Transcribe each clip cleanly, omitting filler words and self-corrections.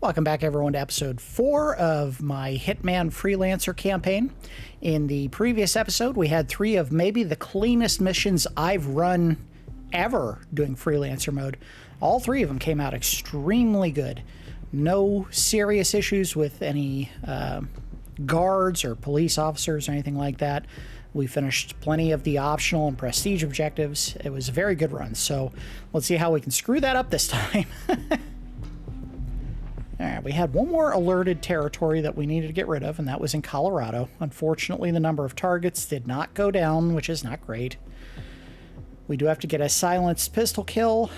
Welcome back, everyone, to episode 4 of my Hitman Freelancer campaign. In the previous episode, we had 3 of maybe the cleanest missions I've run ever doing Freelancer mode. All 3 of them came out extremely good. No serious issues with any guards or police officers or anything like that. We finished plenty of the optional and prestige objectives. It was a very good run, so let's see how we can screw that up this time. Alright, we had one more alerted territory that we needed to get rid of, and that was in Colorado. Unfortunately, the number of targets did not go down, which is not great. We do have to get a silenced pistol kill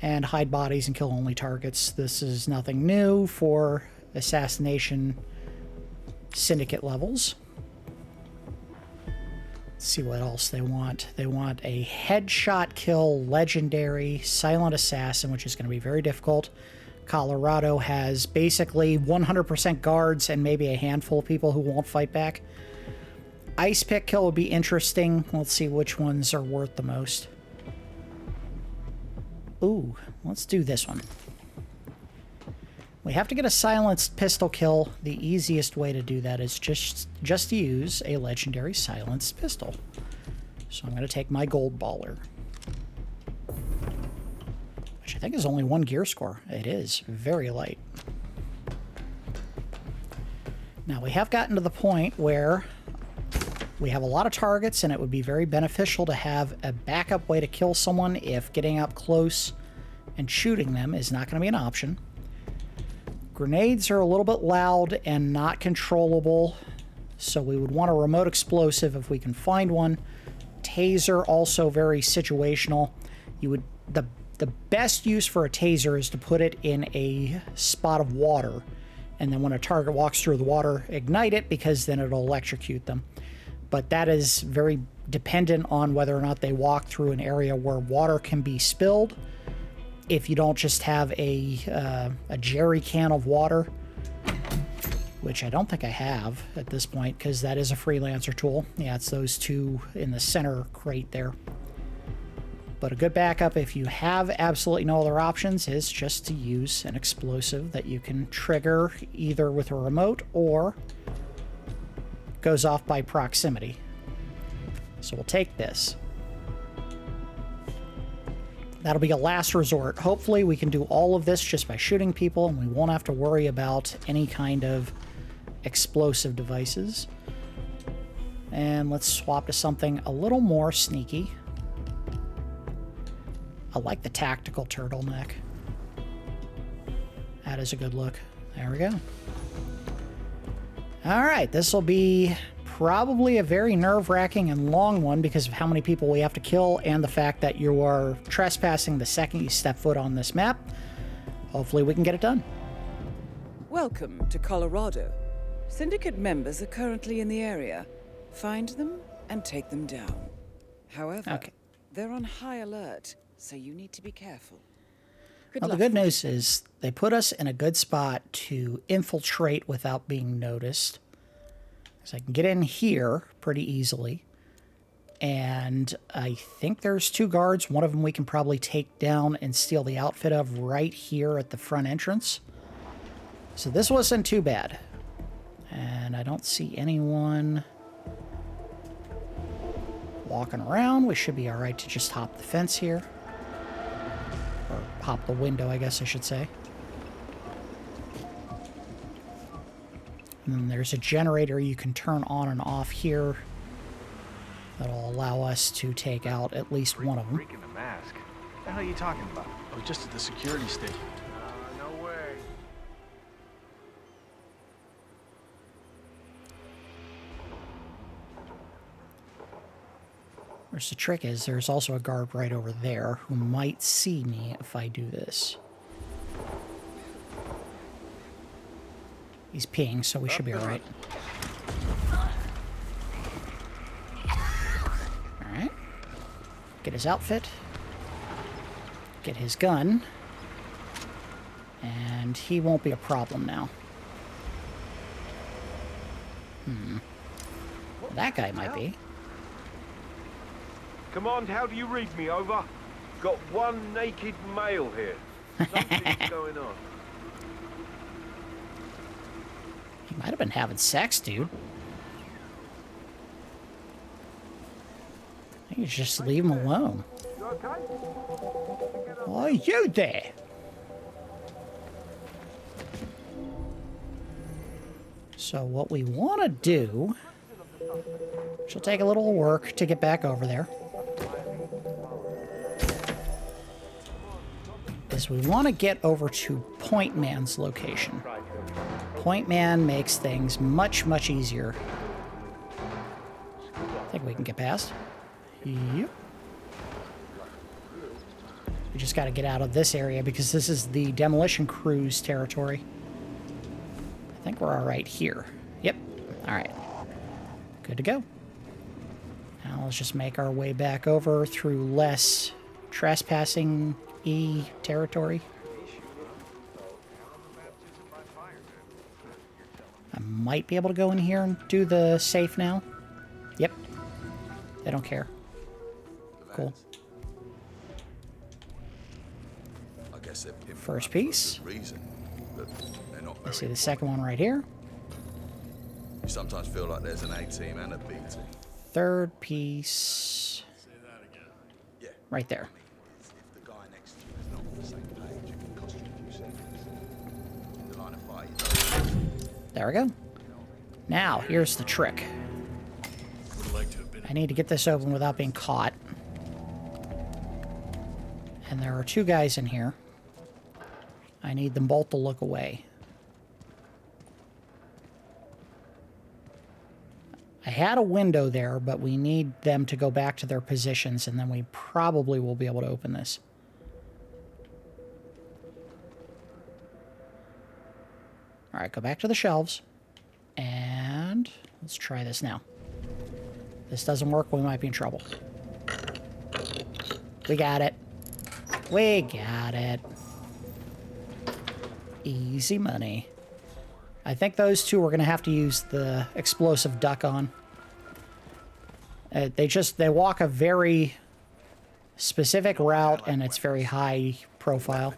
and hide bodies and kill only targets. This is nothing new for assassination syndicate levels. Let's see what else they want. They want a headshot kill legendary silent assassin, which is going to be very difficult. Colorado has basically 100% guards and maybe a handful of people who won't fight back. Ice pick kill would be interesting. Let's see which ones are worth the most. Ooh, let's do this one. We have to get a silenced pistol kill. The easiest way to do that is just to use a legendary silenced pistol. So I'm going to take my Goldballer, which I think is only 1 gear score. It is very light. Now we have gotten to the point where we have a lot of targets, and it would be very beneficial to have a backup way to kill someone if getting up close and shooting them is not going to be an option. Grenades are a little bit loud and not controllable, so we would want a remote explosive if we can find one. Taser, also very situational. The best use for a taser is to put it in a spot of water, and then when a target walks through the water, ignite it, because then it'll electrocute them. But that is very dependent on whether or not they walk through an area where water can be spilled. If you don't just have a jerry can of water, which I don't think I have at this point, because that is a Freelancer tool. Yeah, it's those 2 in the center crate there. But a good backup, if you have absolutely no other options, is just to use an explosive that you can trigger either with a remote or goes off by proximity. So we'll take this. That'll be a last resort. Hopefully we can do all of this just by shooting people, and we won't have to worry about any kind of explosive devices. And let's swap to something a little more sneaky. I like the tactical turtleneck. That is a good look. There we go. Alright, this will be probably a very nerve-wracking and long one because of how many people we have to kill and the fact that you are trespassing the second you step foot on this map. Hopefully we can get it done. Welcome to Colorado. Syndicate members are currently in the area. Find them and take them down. However, they're on high alert, so you need to be careful. Well, the good news is they put us in a good spot to infiltrate without being noticed. So I can get in here pretty easily. And I think there's 2 guards. One of them we can probably take down and steal the outfit of right here at the front entrance. So this wasn't too bad. And I don't see anyone walking around. We should be all right to just hop the fence here. Or pop the window, I guess I should say. And then there's a generator you can turn on and off here. That'll allow us to take out at least one of them. Freaking the mask. What the hell are you talking about? I was just at the security station. No way. Whereas the trick is, there's also a guard right over there who might see me if I do this. He's peeing, so we should be alright. Alright. Get his outfit. Get his gun. And he won't be a problem now. That guy might be. Command, how do you read me? Over. Got one naked male here. Something's going on. Might have been having sex, dude. I think you just leave him alone. You okay? Are you there? So what we want to do, which will take a little work to get back over there, is we want to get over to Point Man's location. Point Man makes things much, much easier. I think we can get past. Yep. We just got to get out of this area because this is the demolition crew's territory. I think we're all right here. Yep. All right. Good to go. Now let's just make our way back over through less trespassing-y territory. I might be able to go in here and do the safe now. Yep. They don't care. Cool. First piece. I see the second one right here. You sometimes feel like there's an A team and a B team. Third piece. Yeah. Right there. If the guy next to you is not on the same page, it can cost you a few seconds. In the line of fire, There we go. Now, here's the trick. I need to get this open without being caught. And there are two guys in here. I need them both to look away. I had a window there, but we need them to go back to their positions, and then we probably will be able to open this. All right, go back to the shelves. And let's try this now. If this doesn't work, we might be in trouble. We got it. We got it. Easy money. I think those two we're going to have to use the explosive duck on. They walk a very specific route, and it's very high profile.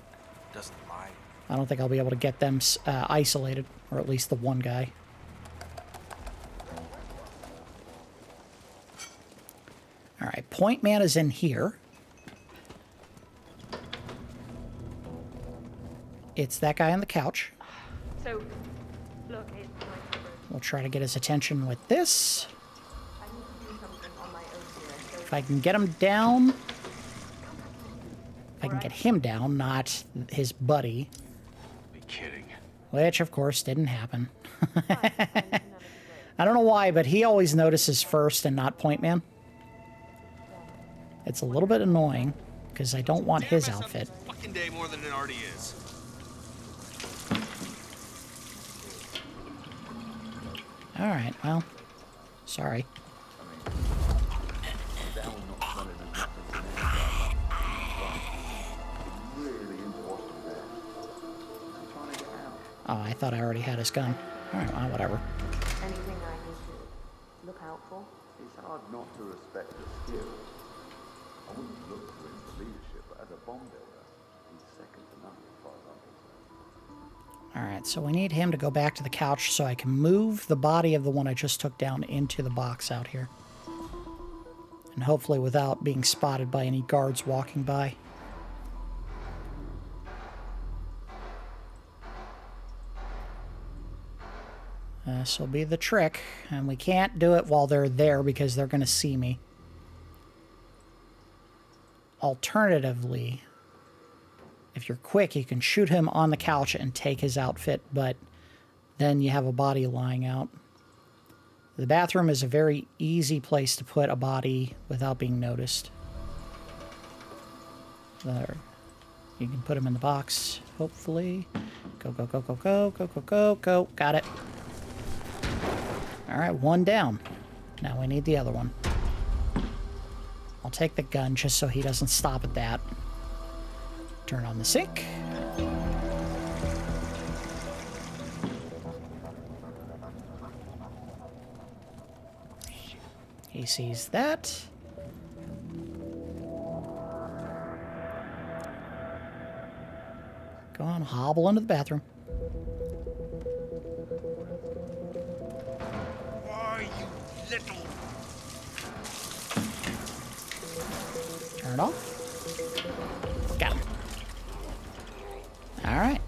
I don't think I'll be able to get them isolated, or at least the one guy. All right, Point Man is in here. It's that guy on the couch. So, look, We'll try to get his attention with this. I need to do something on my own here. So If I can get him down... If I can get him down, not his buddy. Be kidding. Which, of course, didn't happen. I don't know why, but he always notices first and not Point Man. It's a little bit annoying, because I don't want his outfit. Fucking day more than it already is. Alright, well, sorry. Oh, I thought I already had his gun. Alright, well, whatever. anything I need to look out for? It's hard not to respect the skill. I wouldn't look to him for leadership, but as a bomb builder, he's second to none as far as I'm concerned. Alright, so we need him to go back to the couch so I can move the body of the one I just took down into the box out here. And hopefully without being spotted by any guards walking by. This will be the trick, and we can't do it while they're there because they're going to see me. Alternatively, if you're quick, you can shoot him on the couch and take his outfit, but then you have a body lying out. The bathroom is a very easy place to put a body without being noticed. There. You can put him in the box, hopefully. Go, go, go, go, go, go, go, go, go. Got it. Alright, one down. Now we need the other one. I'll take the gun just so he doesn't stop at that. Turn on the sink. He sees that. Go on, hobble into the bathroom. little. Turn it off. Got him. Alright.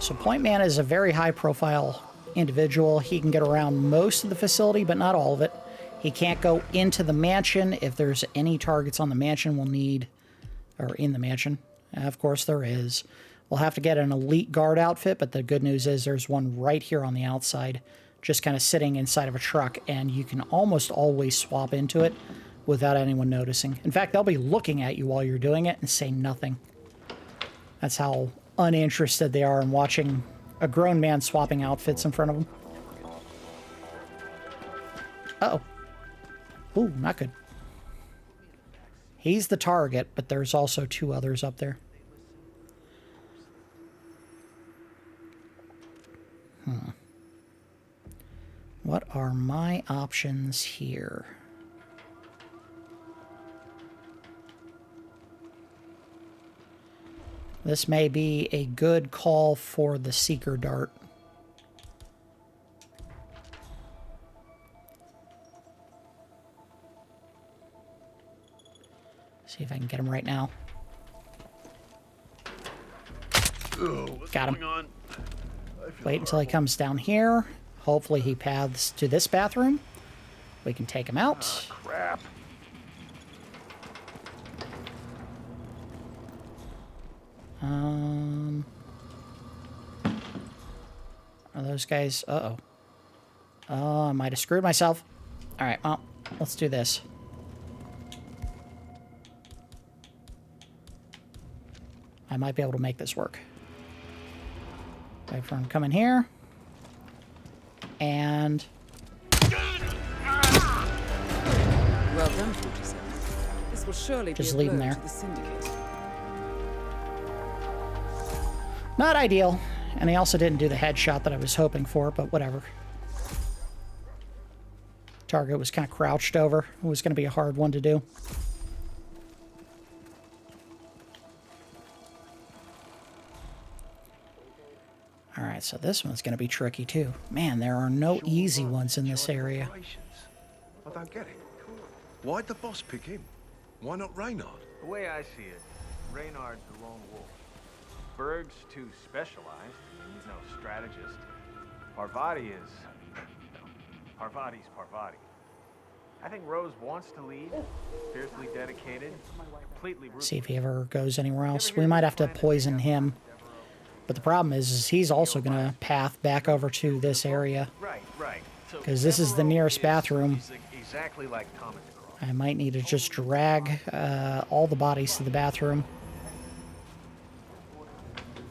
So Point Man is a very high-profile individual. He can get around most of the facility, but not all of it. He can't go into the mansion. If there's any targets on the mansion, we'll need... Or in the mansion. Of course there is. We'll have to get an elite guard outfit, but the good news is there's one right here on the outside, just kind of sitting inside of a truck, and you can almost always swap into it without anyone noticing. In fact, they'll be looking at you while you're doing it and say nothing. That's how uninterested they are in watching a grown man swapping outfits in front of them. Uh-oh. Ooh, not good. He's the target, but there's also 2 others up there. What are my options here? This may be a good call for the Seeker Dart. See if I can get him right now. Got him. Wait until he comes down here. Hopefully he paths to this bathroom. We can take him out. Crap. Are those guys... Uh-oh. Oh, I might have screwed myself. Alright, well, let's do this. I might be able to make this work. Wait for him to come in here. And... Well done, 47. This will surely just be a leave him blow there. to the syndicate. Not ideal. And he also didn't do the headshot that I was hoping for, but whatever. Target was kind of crouched over. It was going to be a hard one to do. Alright, so this one's going to be tricky too. Man, there are no easy ones in this area. I don't get it. Why'd the boss pick him? Why not Reynard? The way I see it, Reynard's the lone wolf. Berg's too specialized. He's no strategist. Parvati is... Parvati's Parvati. I think Rose wants to lead. Fiercely dedicated. Completely ruthless. See if he ever goes anywhere else. We might have to poison him. But the problem is he's also going to path back over to this area. Right. Because this is the nearest bathroom. Exactly like Thomas. I might need to just drag all the bodies to the bathroom.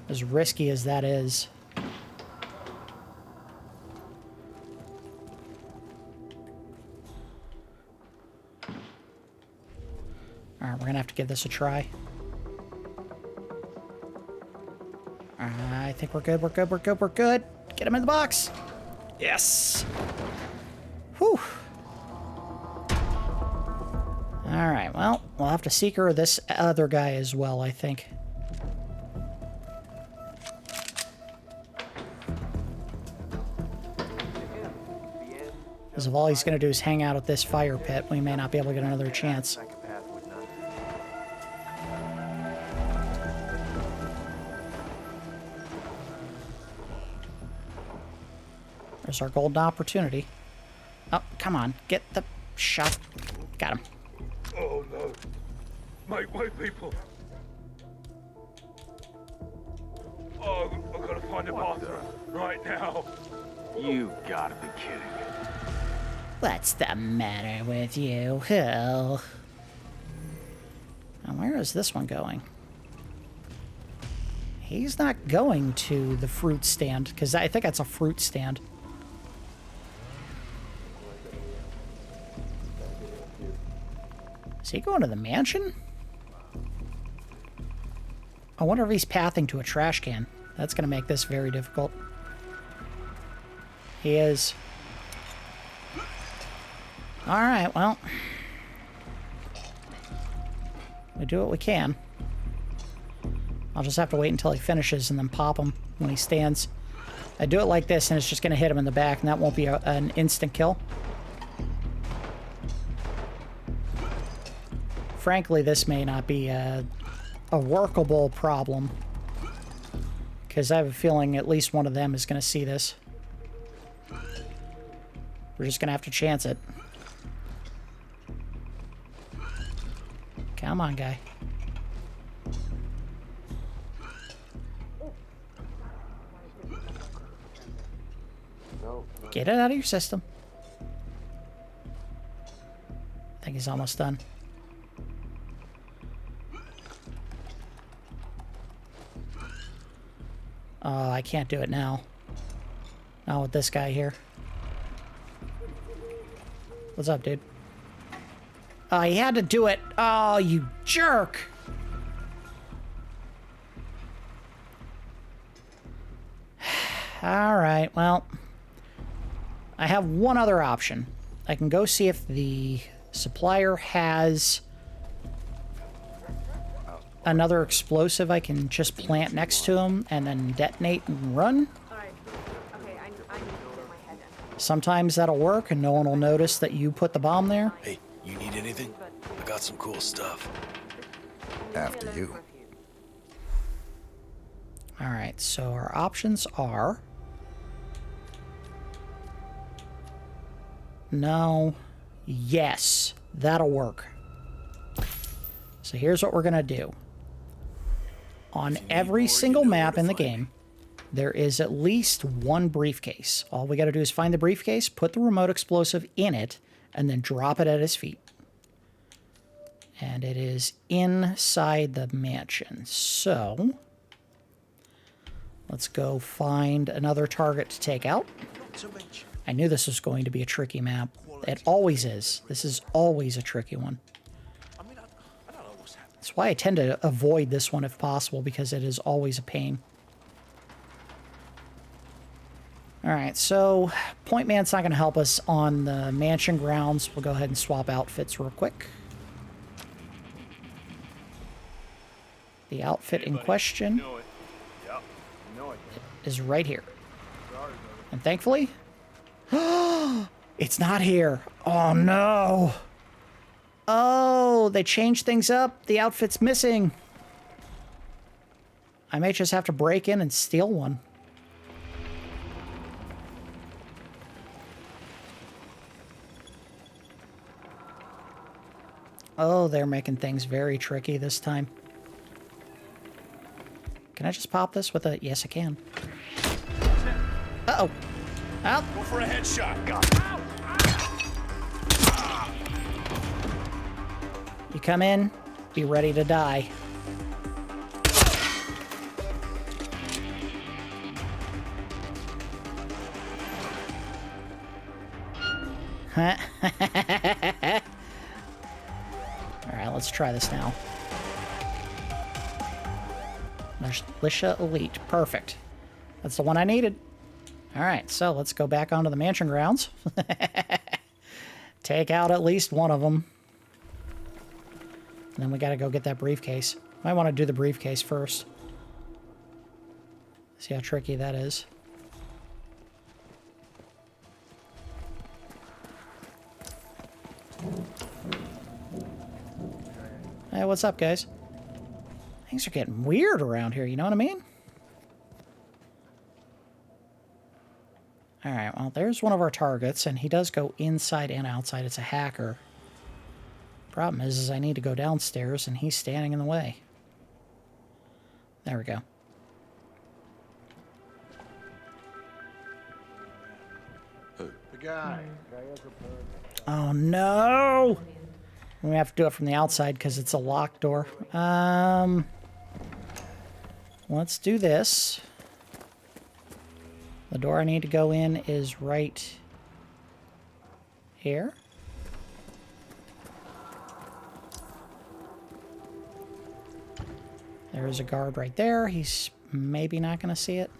As risky as that is. Alright, we're going to have to give this a try. I think we're good, we're good. Get him in the box. Yes. Whew. Alright, well, we'll have to Seeker this other guy as well, I think. Because if all he's going to do is hang out at this fire pit, we may not be able to get another chance. There's our golden opportunity. Oh, come on. Get the shot. Got him. Oh no. Mate, wait, people. Oh, I've got to find a bathroom right now. You gotta be kidding me. What's the matter with you? Hell. Now, where is this one going? He's not going to the fruit stand, because I think that's a fruit stand. Is he going to the mansion? I wonder if he's pathing to a trash can. That's going to make this very difficult. He is. Alright, well. We do what we can. I'll just have to wait until he finishes and then pop him when he stands. I do it like this and it's just going to hit him in the back and that won't be an instant kill. frankly, this may not be a workable problem. Because I have a feeling at least one of them is going to see this. We're just going to have to chance it. Come on, guy. Get it out of your system. I think he's almost done. Oh, I can't do it now. Not with this guy here. What's up, dude? Oh, he had to do it. Oh, you jerk! Alright, well... I have one other option. I can go see if the supplier has another explosive I can just plant next to him and then detonate and run. Alright. Okay, I need to get my head in. Sometimes that'll work and no one will notice that you put the bomb there. Hey, you need anything? I got some cool stuff. After you. Alright, so our options are... No. Yes. That'll work. So here's what we're going to do. On every single map in the game, there is at least one briefcase. All we got to do is find the briefcase, put the remote explosive in it, and then drop it at his feet. And it is inside the mansion. So, let's go find another target to take out. I knew this was going to be a tricky map. It always is. This is always a tricky one. That's why I tend to avoid this one if possible, because it is always a pain. Alright, so Point Man's not going to help us on the mansion grounds. We'll go ahead and swap outfits real quick. The outfit in question is right here. And thankfully... It's not here. Oh, no. Oh, they changed things up. The outfit's missing. I may just have to break in and steal one. Oh, they're making things very tricky this time. Can I just pop this with a... Yes, I can. Uh-oh. Out. Go for a headshot. Got You come in, be ready to die. Alright, let's try this now. Militia Elite. Perfect. That's the one I needed. Alright, so let's go back onto the mansion grounds. Take out at least one of them. And then we gotta go get that briefcase. Might want to do the briefcase first. See how tricky that is. Hey, what's up, guys? Things are getting weird around here, you know what I mean? Alright, well, there's one of our targets, and he does go inside and outside. It's a hacker. Problem is I need to go downstairs, and he's standing in the way. There we go. The guy. Oh, no! We have to do it from the outside because it's a locked door. Let's do this. The door I need to go in is right here. There's a guard right there. He's maybe not going to see it.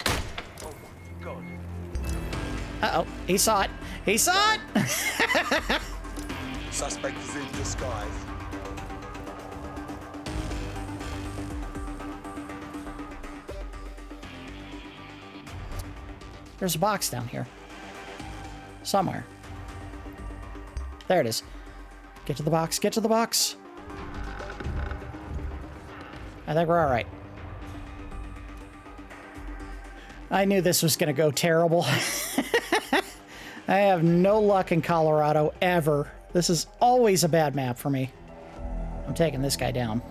Oh my god. Uh-oh. He saw it. He saw it! Suspect is in disguise. There's a box down here. Somewhere. There it is. Get to the box. Get to the box. I think we're all right. I knew this was going to go terrible. I have no luck in Colorado, ever. This is always a bad map for me. I'm taking this guy down.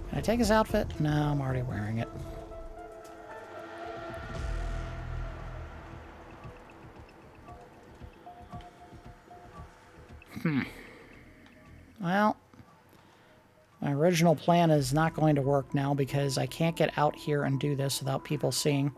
Can I take his outfit? No, I'm already wearing it. Well, my original plan is not going to work now because I can't get out here and do this without people seeing.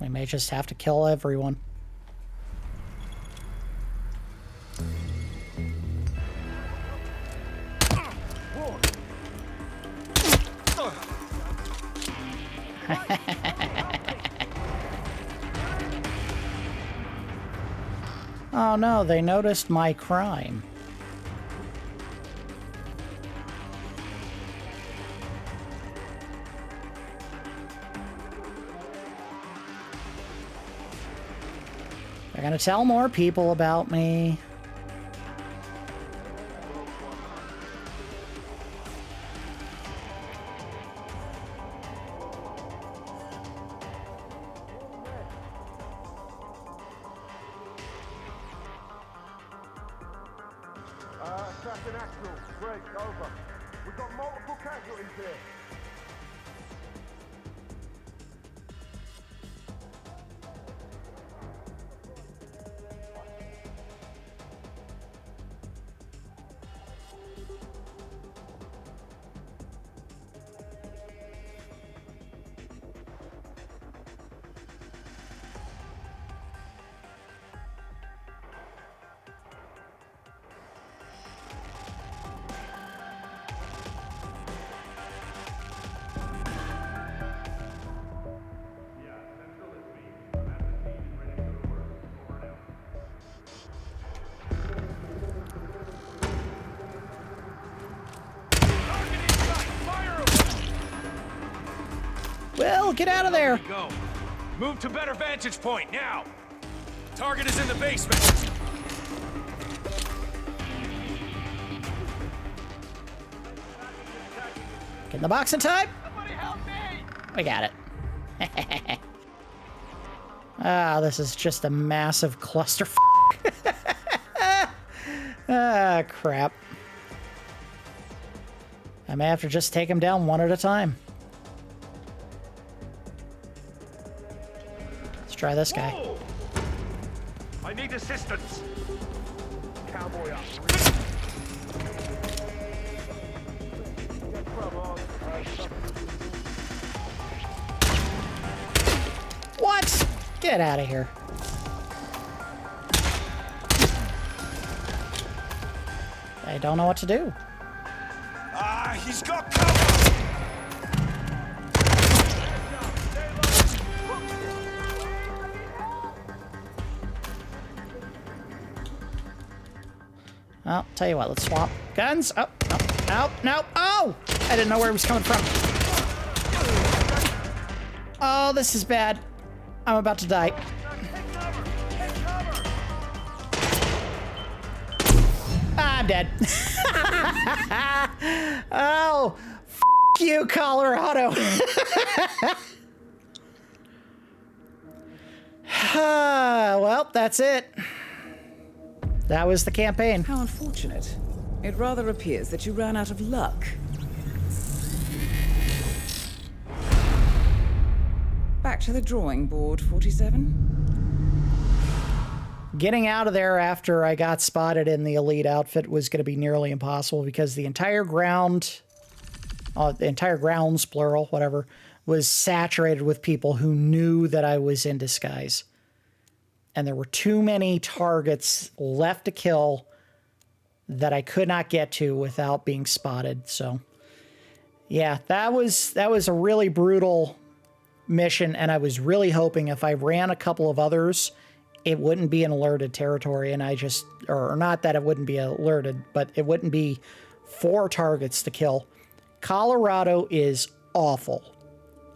We may just have to kill everyone. Oh no, they noticed my crime. They're gonna tell more people about me. Captain Axel, Greg, over. We've got multiple casualties here. Well, get out of there! Go. Move to better vantage point now. Target is in the basement. Get in the box in time! Somebody help me! We got it. Ah, this is just a massive cluster. Ah, crap. I may have to just take them down one at a time. Let's try this guy. Whoa! I need assistance. Cowboy up. What? Get out of here. I don't know what to do. Ah, he's got cover! Well, tell you what, let's swap guns. Oh, no, no, no. Oh! I didn't know where he was coming from. Oh, this is bad. I'm about to die. I'm dead. Oh, f you, Colorado. Well, that's it. That was the campaign. How unfortunate. It rather appears that you ran out of luck. Back to the drawing board, 47. Getting out of there after I got spotted in the elite outfit was going to be nearly impossible because the entire grounds, plural, whatever, was saturated with people who knew that I was in disguise. And there were too many targets left to kill that I could not get to without being spotted. So yeah, that was a really brutal mission, and I was really hoping if I ran a couple of others, it wouldn't be an alerted territory, and or not that it wouldn't be alerted, but it wouldn't be 4 targets to kill. Colorado is awful.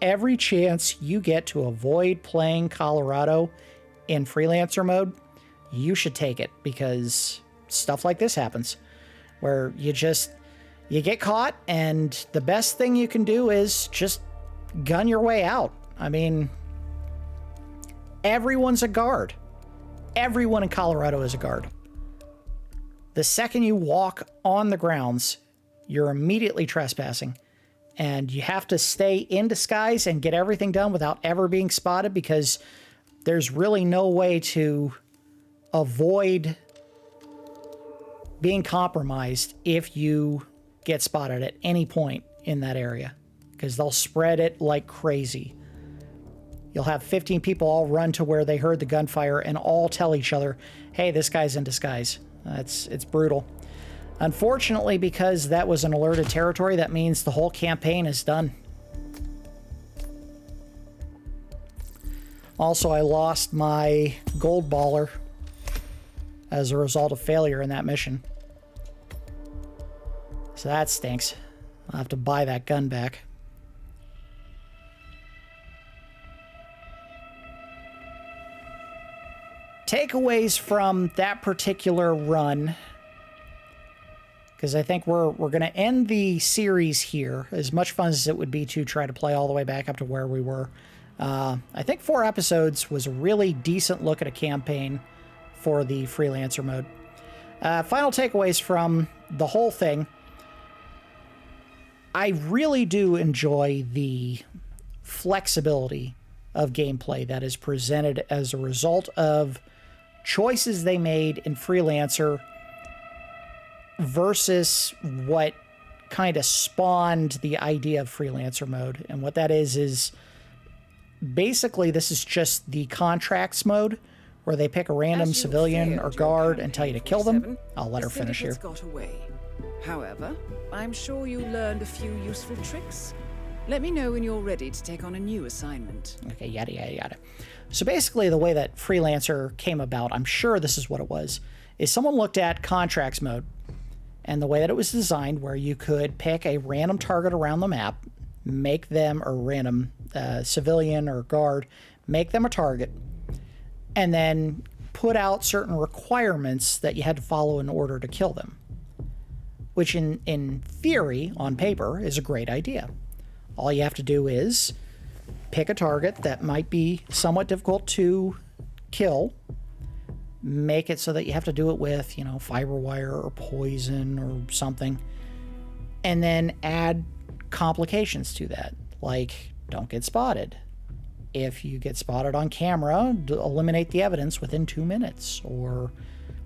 Every chance you get to avoid playing Colorado in Freelancer mode, you should take it, because stuff like this happens where you get caught, and the best thing you can do is just gun your way out. I mean, everyone's a guard. Everyone in Colorado is a guard. The second you walk on the grounds, you're immediately trespassing, and you have to stay in disguise and get everything done without ever being spotted, because there's really no way to avoid being compromised if you get spotted at any point in that area, because they'll spread it like crazy. You'll have 15 people all run to where they heard the gunfire and all tell each other, hey, this guy's in disguise. It's brutal. Unfortunately, because that was an alerted territory, that means the whole campaign is done. Also, I lost my Goldballer as a result of failure in that mission. So that stinks. I'll have to buy that gun back. Takeaways from that particular run, because I think we're going to end the series here. As much fun as it would be to try to play all the way back up to where we were. I think 4 episodes was a really decent look at a campaign for the Freelancer mode. Final takeaways from the whole thing. I really do enjoy the flexibility of gameplay that is presented as a result of choices they made in Freelancer versus what kind of spawned the idea of Freelancer mode. And what that is basically this is just the contracts mode, where they pick a random civilian or guard and tell you to kill them. I'll let her finish here. Got away. However, I'm sure you learned a few useful tricks. Let me know when you're ready to take on a new assignment. Okay, yada, yada, yada. So basically the way that Freelancer came about, I'm sure this is what it was, is someone looked at contracts mode and the way that it was designed, where you could pick a random target around the map, make them a random civilian or guard, make them a target, and then put out certain requirements that you had to follow in order to kill them. Which in theory, on paper, is a great idea. All you have to do is pick a target that might be somewhat difficult to kill, make it so that you have to do it with, fiber wire or poison or something, and then add complications to that, like don't get spotted. If you get spotted on camera, eliminate the evidence within 2 minutes, or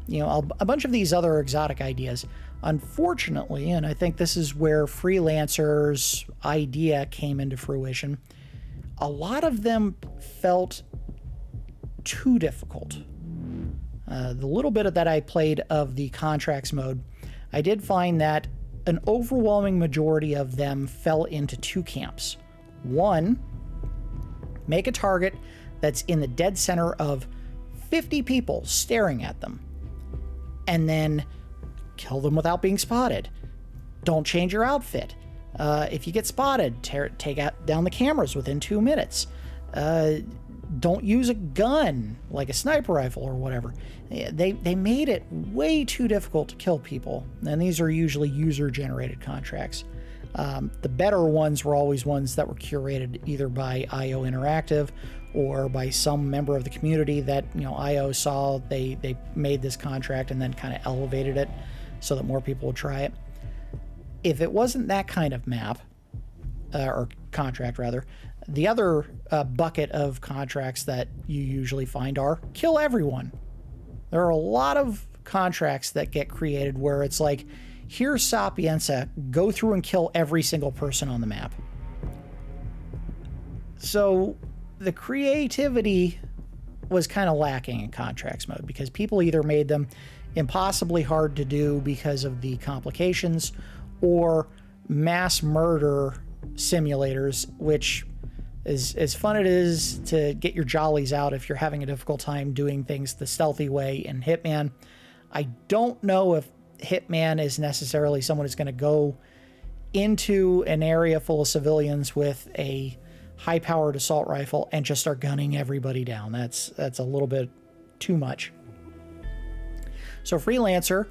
a bunch of these other exotic ideas. Unfortunately, and I think this is where Freelancer's idea came into fruition, a lot of them felt too difficult. The little bit of that I played of the contracts mode, I did find that an overwhelming majority of them fell into 2 camps. One, make a target that's in the dead center of 50 people staring at them, and then kill them without being spotted. Don't change your outfit. If you get spotted, take down the cameras within 2 minutes. Don't use a gun, like a sniper rifle or whatever. They made it way too difficult to kill people, and these are usually user-generated contracts. The better ones were always ones that were curated either by IO Interactive or by some member of the community that IO saw. They made this contract and then kind of elevated it so that more people would try it. If it wasn't that kind of map, or contract rather, the other bucket of contracts that you usually find are kill everyone. There are a lot of contracts that get created where it's like, here's Sapienza, go through and kill every single person on the map. So the creativity was kind of lacking in contracts mode, because people either made them impossibly hard to do because of the complications, or mass murder simulators, which is as fun it is to get your jollies out if you're having a difficult time doing things the stealthy way in Hitman. I don't know if Hitman is necessarily someone who's going to go into an area full of civilians with a high-powered assault rifle and just start gunning everybody down. That's a little bit too much. So Freelancer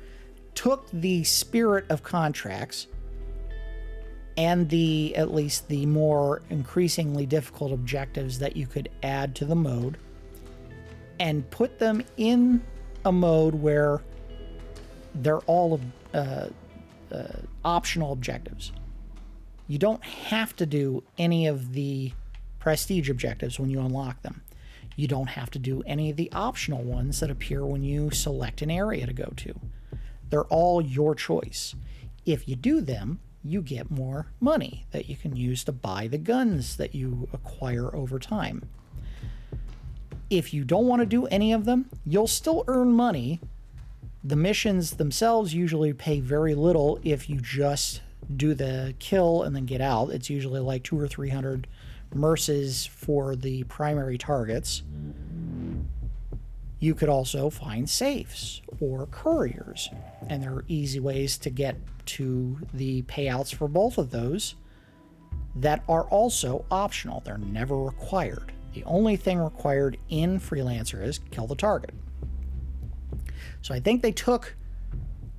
took the spirit of contracts and at least the more increasingly difficult objectives that you could add to the mode, and put them in a mode where they're all optional objectives. You don't have to do any of the prestige objectives when you unlock them. You don't have to do any of the optional ones that appear when you select an area to go to. They're all your choice. If you do them, you get more money that you can use to buy the guns that you acquire over time. If you don't want to do any of them, you'll still earn money. The missions themselves usually pay very little if you just do the kill and then get out. It's usually like 200 or 300 merces for the primary targets. You could also find safes or couriers, and there are easy ways to get to the payouts for both of those that are also optional. They're never required. The only thing required in Freelancer is kill the target. So I think they took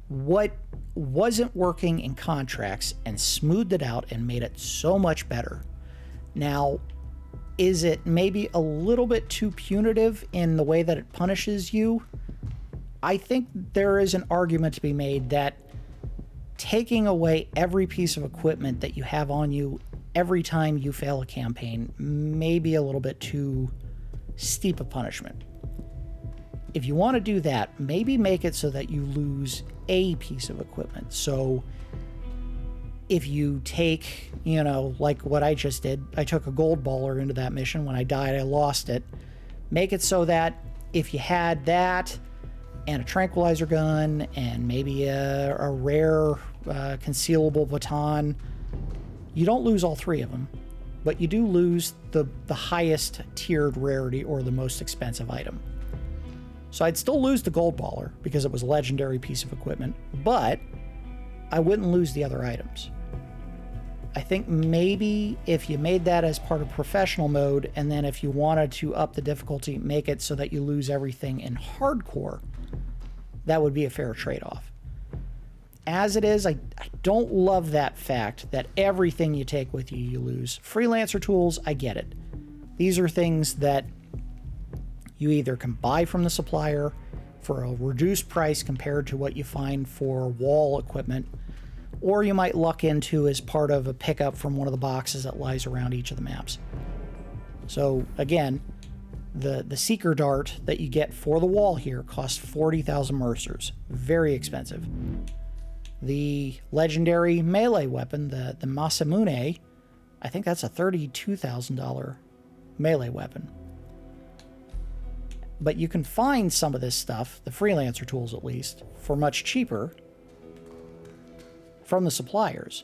what wasn't working in contracts and smoothed it out and made it so much better. Now, is it maybe a little bit too punitive in the way that it punishes you? I think there is an argument to be made that taking away every piece of equipment that you have on you every time you fail a campaign may be a little bit too steep a punishment. If you want to do that, maybe make it so that you lose a piece of equipment. So if you take, like what I just did, I took a Goldballer into that mission. When I died, I lost it. Make it so that if you had that and a tranquilizer gun and maybe a rare concealable baton, you don't lose all three of them, but you do lose the highest tiered rarity or the most expensive item. So I'd still lose the Goldballer because it was a legendary piece of equipment, but I wouldn't lose the other items. I think maybe if you made that as part of professional mode, and then if you wanted to up the difficulty, make it so that you lose everything in hardcore, that would be a fair trade-off. As it is, I don't love that fact that everything you take with you, you lose. Freelancer tools, I get it. These are things that you either can buy from the supplier for a reduced price compared to what you find for wall equipment, or you might luck into as part of a pickup from one of the boxes that lies around each of the maps. So again, the Seeker Dart that you get for the wall here costs 40,000 mercers. Very expensive. The legendary melee weapon, the Masamune, I think that's a $32,000 melee weapon. But you can find some of this stuff, the Freelancer tools at least, for much cheaper from the suppliers.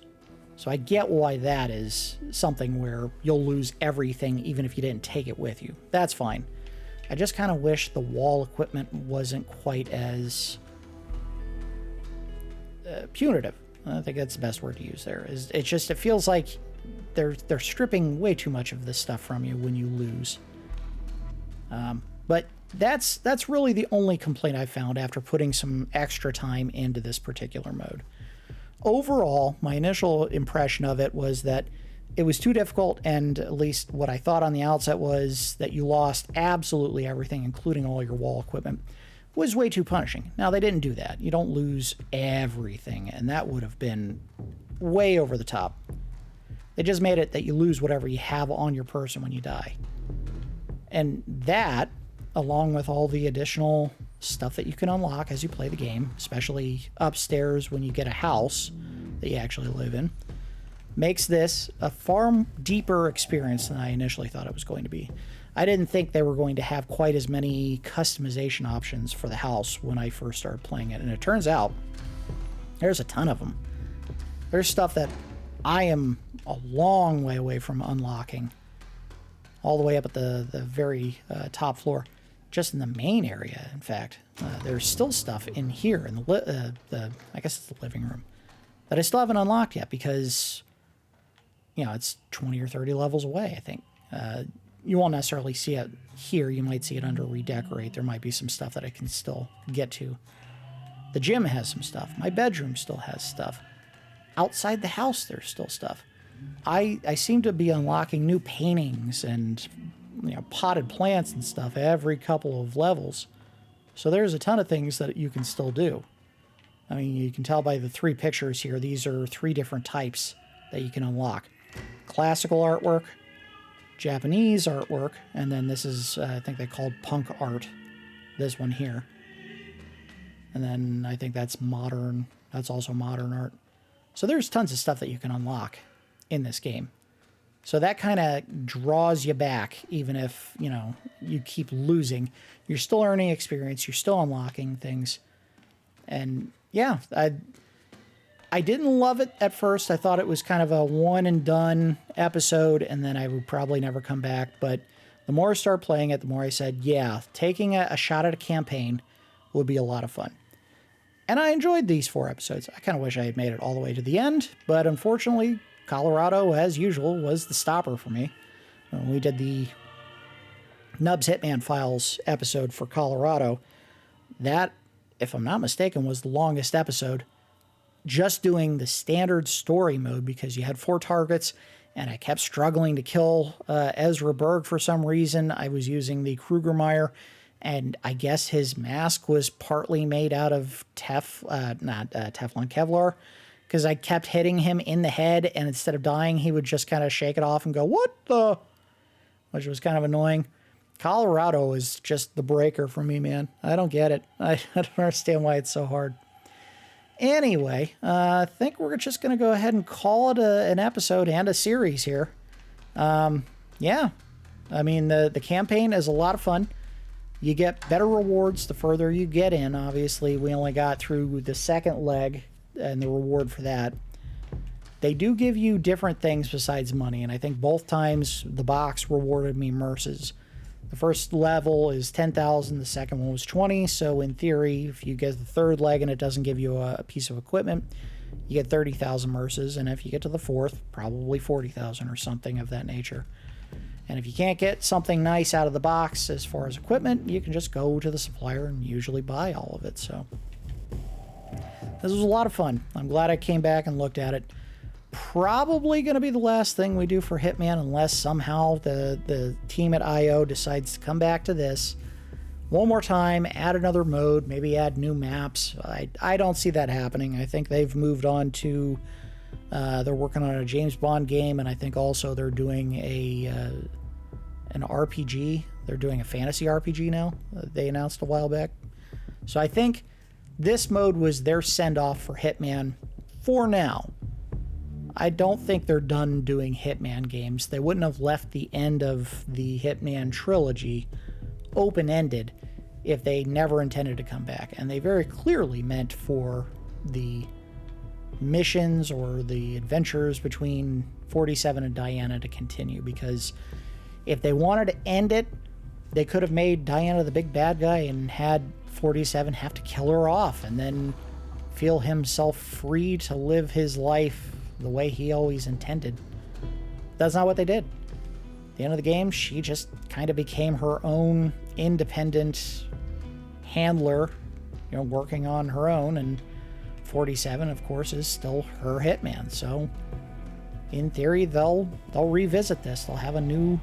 So I get why that is something where you'll lose everything even if you didn't take it with you. That's fine. I just kind of wish the wall equipment wasn't quite as punitive. I think that's the best word to use there. It feels like they're stripping way too much of this stuff from you when you lose. But that's really the only complaint I found after putting some extra time into this particular mode. Overall, my initial impression of it was that it was too difficult, and at least what I thought on the outset was that you lost absolutely everything, including all your wall equipment, was way too punishing. Now, they didn't do that. You don't lose everything, and that would have been way over the top. They just made it that you lose whatever you have on your person when you die. And that, along with all the additional stuff that you can unlock as you play the game, especially upstairs when you get a house that you actually live in, makes this a far deeper experience than I initially thought it was going to be. I didn't think they were going to have quite as many customization options for the house when I first started playing it, and it turns out there's a ton of them. There's stuff that I am a long way away from unlocking, all the way up at the very top floor, just in the main area. In fact, there's still stuff in here in the I guess it's the living room that I still haven't unlocked yet because, you know, it's 20 or 30 levels away, I think. You won't necessarily see it here. You might see it under redecorate. There might be some stuff that I can still get to. The gym has some stuff. My bedroom still has stuff. Outside the house, there's still stuff. I seem to be unlocking new paintings and, you know, potted plants and stuff every couple of levels. So there's a ton of things that you can still do. I mean, you can tell by the 3 pictures here, these are 3 different types that you can unlock. Classical artwork, Japanese artwork, and then this is, I think they called punk art, this one here. And then I think that's modern, that's also modern art. So there's tons of stuff that you can unlock in this game. So that kind of draws you back, even if, you know, you keep losing. You're still earning experience, you're still unlocking things. And yeah, I didn't love it at first. I thought it was kind of a one and done episode, and then I would probably never come back. But the more I started playing it, the more I said, yeah, taking a shot at a campaign would be a lot of fun. And I enjoyed these 4 episodes. I kind of wish I had made it all the way to the end, but unfortunately, Colorado, as usual, was the stopper for me. When we did the Nubs Hitman Files episode for Colorado, that, if I'm not mistaken, was the longest episode. Just doing the standard story mode because you had 4 targets and I kept struggling to kill Ezra Berg for some reason. I was using the Krugermeyer, and I guess his mask was partly made out of Teflon, Kevlar, because I kept hitting him in the head, and instead of dying, he would just kind of shake it off and go, "What the?" Which was kind of annoying. Colorado is just the breaker for me, man. I don't get it. I don't understand why it's so hard. Anyway, I think we're just going to go ahead and call it an episode and a series here. Yeah, I mean, the campaign is a lot of fun. You get better rewards the further you get in. Obviously, we only got through the second leg and the reward for that. They do give you different things besides money, and I think both times the box rewarded me merces. The first level is 10,000, the second one was 20, so in theory, if you get the third leg and it doesn't give you a piece of equipment, you get 30,000 merces, and if you get to the fourth, probably 40,000 or something of that nature. And if you can't get something nice out of the box as far as equipment, you can just go to the supplier and usually buy all of it. So this was a lot of fun. I'm glad I came back and looked at it. Probably going to be the last thing we do for Hitman unless somehow the team at IO decides to come back to this one more time, add another mode, maybe add new maps. I don't see that happening. I think they've moved on to they're working on a James Bond game, and I think also they're doing an RPG. They're doing a fantasy RPG now. They announced a while back. So I think this mode was their send-off for Hitman for now. I don't think they're done doing Hitman games. They wouldn't have left the end of the Hitman trilogy open-ended if they never intended to come back. And they very clearly meant for the missions or the adventures between 47 and Diana to continue, because if they wanted to end it, they could have made Diana the big bad guy and had 47 have to kill her off and then feel himself free to live his life the way he always intended. That's not what they did. At the end of the game, she just kind of became her own independent handler, you know, working on her own, and 47, of course, is still her Hitman. So in theory, they'll revisit this. They'll have a new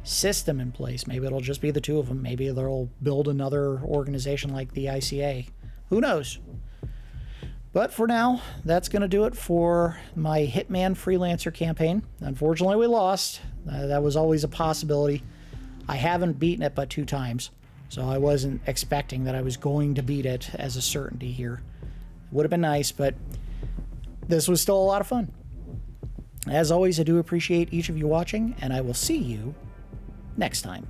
system in place. Maybe it'll just be the two of them. Maybe they'll build another organization like the ICA. Who knows? But for now, that's going to do it for my Hitman Freelancer campaign. Unfortunately, we lost. That was always a possibility. I haven't beaten it but 2 times, so I wasn't expecting that I was going to beat it as a certainty here. Would have been nice, but this was still a lot of fun. As always, I do appreciate each of you watching, and I will see you next time.